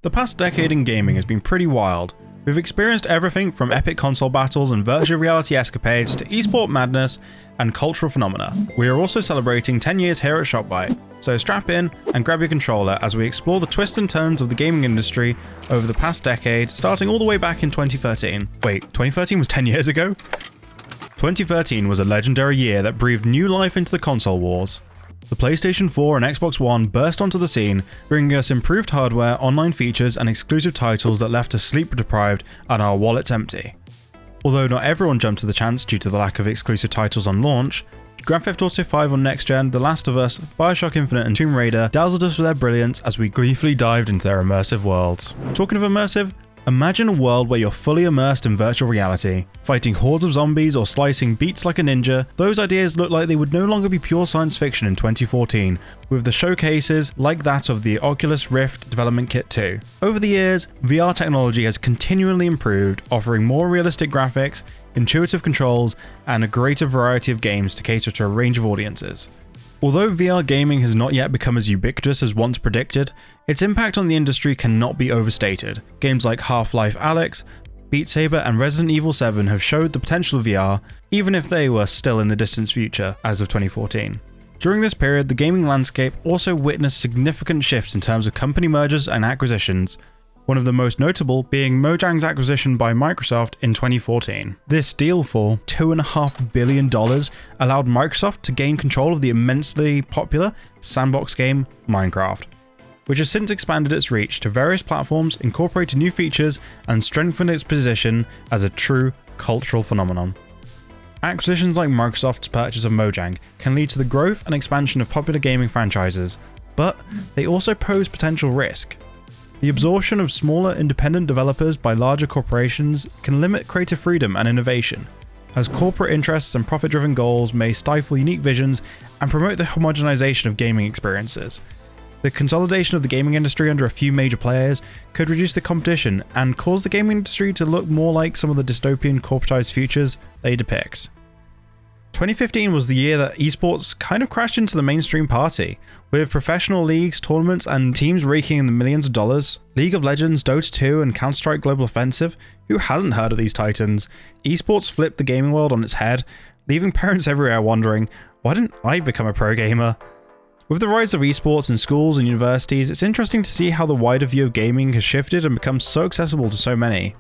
The past decade in gaming has been pretty wild. We've experienced everything from epic console battles and virtual reality escapades to esport madness and cultural phenomena. We are also celebrating 10 years here at ShopByte, so strap in and grab your controller as we explore the twists and turns of the gaming industry over the past decade, starting all the way back in 2013. Wait, 2013 was 10 years ago? 2013 was a legendary year that breathed new life into the console wars. The PlayStation 4 and Xbox One burst onto the scene, bringing us improved hardware, online features, and exclusive titles that left us sleep-deprived and our wallets empty. Although not everyone jumped to the chance due to the lack of exclusive titles on launch, Grand Theft Auto 5 on next gen, The Last of Us, Bioshock Infinite and Tomb Raider dazzled us with their brilliance as we gleefully dived into their immersive worlds. Talking of immersive, imagine a world where you're fully immersed in virtual reality, fighting hordes of zombies or slicing beats like a ninja. Those ideas look like they would no longer be pure science fiction in 2014, with the showcases like that of the Oculus Rift Development Kit 2. Over the years, VR technology has continually improved, offering more realistic graphics, intuitive controls, and a greater variety of games to cater to a range of audiences. Although VR gaming has not yet become as ubiquitous as once predicted, its impact on the industry cannot be overstated. Games like Half-Life Alyx, Beat Saber, and Resident Evil 7 have showed the potential of VR, even if they were still in the distant future as of 2014. During this period, the gaming landscape also witnessed significant shifts in terms of company mergers and acquisitions, one of the most notable being Mojang's acquisition by Microsoft in 2014. This deal for $2.5 billion allowed Microsoft to gain control of the immensely popular sandbox game Minecraft, which has since expanded its reach to various platforms, incorporated new features, and strengthened its position as a true cultural phenomenon. Acquisitions like Microsoft's purchase of Mojang can lead to the growth and expansion of popular gaming franchises, but they also pose potential risk. The absorption of smaller independent developers by larger corporations can limit creative freedom and innovation, as corporate interests and profit-driven goals may stifle unique visions and promote the homogenization of gaming experiences. The consolidation of the gaming industry under a few major players could reduce the competition and cause the gaming industry to look more like some of the dystopian corporatized futures they depict. 2015 was the year that esports kind of crashed into the mainstream party, with professional leagues, tournaments, and teams raking in the millions of dollars. League of Legends, Dota 2, and Counter-Strike Global Offensive, who hasn't heard of these titans? Esports flipped the gaming world on its head, leaving parents everywhere wondering, why didn't I become a pro gamer? With the rise of esports in schools and universities, it's interesting to see how the wider view of gaming has shifted and become so accessible to so many.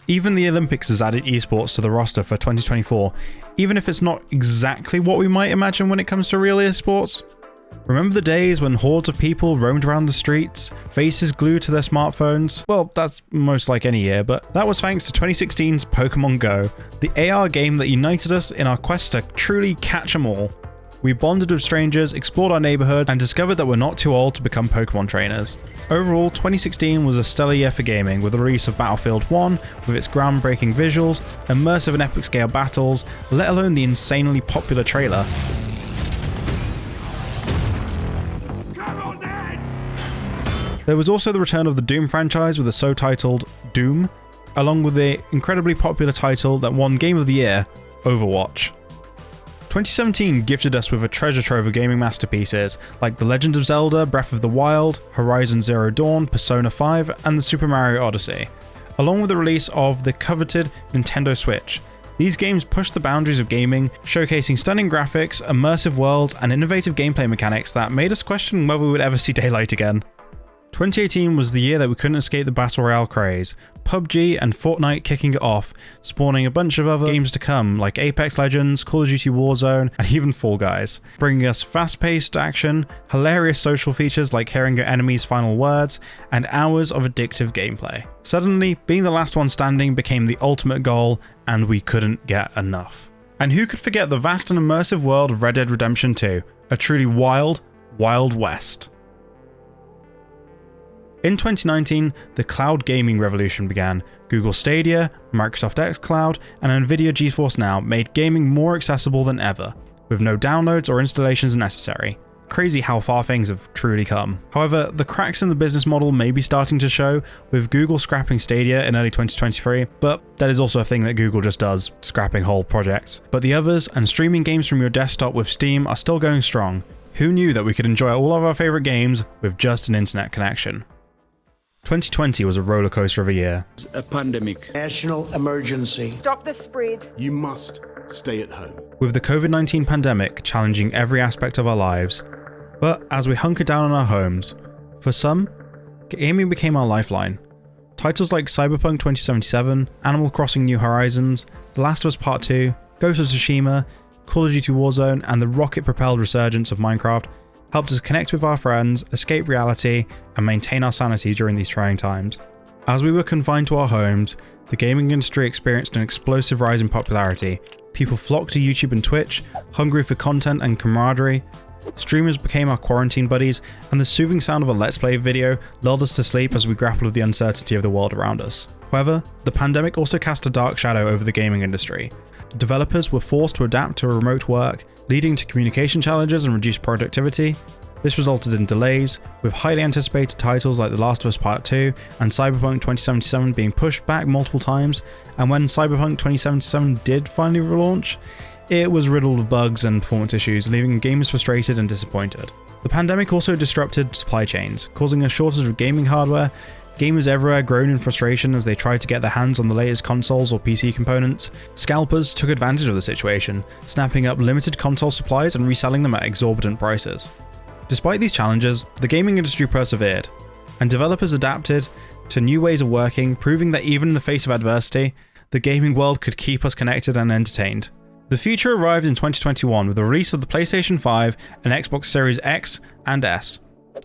Even the Olympics has added esports to the roster for 2024, even if it's not exactly what we might imagine when it comes to real esports. Remember the days when hordes of people roamed around the streets, faces glued to their smartphones? Well, that's most like any year, but that was thanks to 2016's Pokemon Go, the AR game that united us in our quest to truly catch 'em all. We bonded with strangers, explored our neighborhood, and discovered that we're not too old to become Pokemon trainers. Overall, 2016 was a stellar year for gaming, with the release of Battlefield 1, with its groundbreaking visuals, immersive and epic scale battles, let alone the insanely popular trailer. There was also the return of the Doom franchise with the so-titled Doom, along with the incredibly popular title that won Game of the Year, Overwatch. 2017 gifted us with a treasure trove of gaming masterpieces like The Legend of Zelda, Breath of the Wild, Horizon Zero Dawn, Persona 5, and the Super Mario Odyssey, along with the release of the coveted Nintendo Switch. These games pushed the boundaries of gaming, showcasing stunning graphics, immersive worlds, and innovative gameplay mechanics that made us question whether we would ever see daylight again. 2018 was the year that we couldn't escape the Battle Royale craze, PUBG and Fortnite kicking it off, spawning a bunch of other games to come like Apex Legends, Call of Duty Warzone, and even Fall Guys, bringing us fast-paced action, hilarious social features like hearing your enemy's final words, and hours of addictive gameplay. Suddenly, being the last one standing became the ultimate goal, and we couldn't get enough. And who could forget the vast and immersive world of Red Dead Redemption 2, a truly wild, wild west. In 2019, the cloud gaming revolution began. Google Stadia, Microsoft xCloud, and Nvidia GeForce Now made gaming more accessible than ever, with no downloads or installations necessary. Crazy how far things have truly come. However, the cracks in the business model may be starting to show, with Google scrapping Stadia in early 2023, but that is also a thing that Google just does, scrapping whole projects. But the others, and streaming games from your desktop with Steam, are still going strong. Who knew that we could enjoy all of our favorite games with just an internet connection? 2020 was a rollercoaster of a year. A pandemic. National emergency. Stop the spread. You must stay at home. With the COVID-19 pandemic challenging every aspect of our lives, but as we hunkered down in our homes, for some, gaming became our lifeline. Titles like Cyberpunk 2077, Animal Crossing New Horizons, The Last of Us Part 2, Ghost of Tsushima, Call of Duty Warzone, and the rocket-propelled resurgence of Minecraft helped us connect with our friends, escape reality, and maintain our sanity during these trying times. As we were confined to our homes, the gaming industry experienced an explosive rise in popularity. People flocked to YouTube and Twitch, hungry for content and camaraderie. Streamers became our quarantine buddies, and the soothing sound of a Let's Play video lulled us to sleep as we grappled with the uncertainty of the world around us. However, the pandemic also cast a dark shadow over the gaming industry. Developers were forced to adapt to remote work, leading to communication challenges and reduced productivity. This resulted in delays, with highly anticipated titles like The Last of Us Part 2 and Cyberpunk 2077 being pushed back multiple times, and when Cyberpunk 2077 did finally relaunch, it was riddled with bugs and performance issues, leaving gamers frustrated and disappointed. The pandemic also disrupted supply chains, causing a shortage of gaming hardware. Gamers everywhere groaned in frustration as they tried to get their hands on the latest consoles or PC components. Scalpers took advantage of the situation, snapping up limited console supplies and reselling them at exorbitant prices. Despite these challenges, the gaming industry persevered, and developers adapted to new ways of working, proving that even in the face of adversity, the gaming world could keep us connected and entertained. The future arrived in 2021 with the release of the PlayStation 5 and Xbox Series X and S.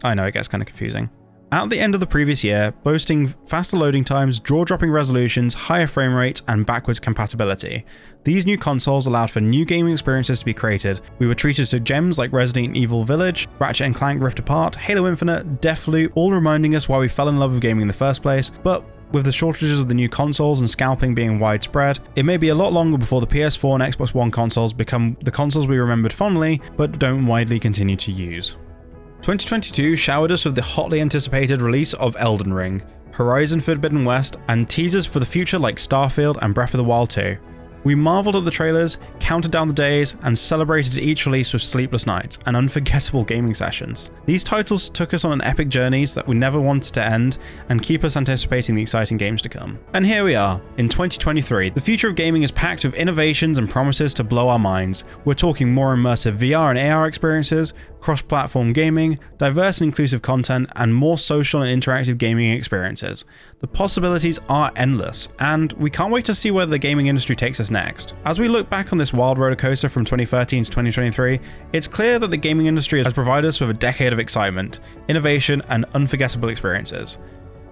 I know, it gets kind of confusing. At the end of the previous year, boasting faster loading times, jaw-dropping resolutions, higher frame rates, and backwards compatibility. These new consoles allowed for new gaming experiences to be created. We were treated to gems like Resident Evil Village, Ratchet & Clank Rift Apart, Halo Infinite, Deathloop, all reminding us why we fell in love with gaming in the first place, but with the shortages of the new consoles and scalping being widespread, it may be a lot longer before the PS4 and Xbox One consoles become the consoles we remembered fondly, but don't widely continue to use. 2022 showered us with the hotly anticipated release of Elden Ring, Horizon Forbidden West, and teasers for the future like Starfield and Breath of the Wild 2. We marveled at the trailers, counted down the days, and celebrated each release with sleepless nights and unforgettable gaming sessions. These titles took us on an epic journeys that we never wanted to end and keep us anticipating the exciting games to come. And here we are, in 2023. The future of gaming is packed with innovations and promises to blow our minds. We're talking more immersive VR and AR experiences, cross-platform gaming, diverse and inclusive content, and more social and interactive gaming experiences. The possibilities are endless, and we can't wait to see where the gaming industry takes us next. As we look back on this wild roller coaster from 2013 to 2023, it's clear that the gaming industry has provided us with a decade of excitement, innovation, and unforgettable experiences.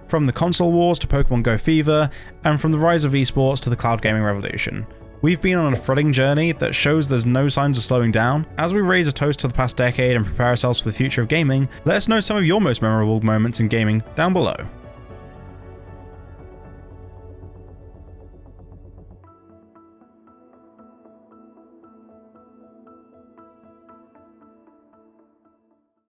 From the console wars to Pokemon Go fever, and from the rise of esports to the cloud gaming revolution. We've been on a thrilling journey that shows there's no signs of slowing down. As we raise a toast to the past decade and prepare ourselves for the future of gaming, let us know some of your most memorable moments in gaming down below.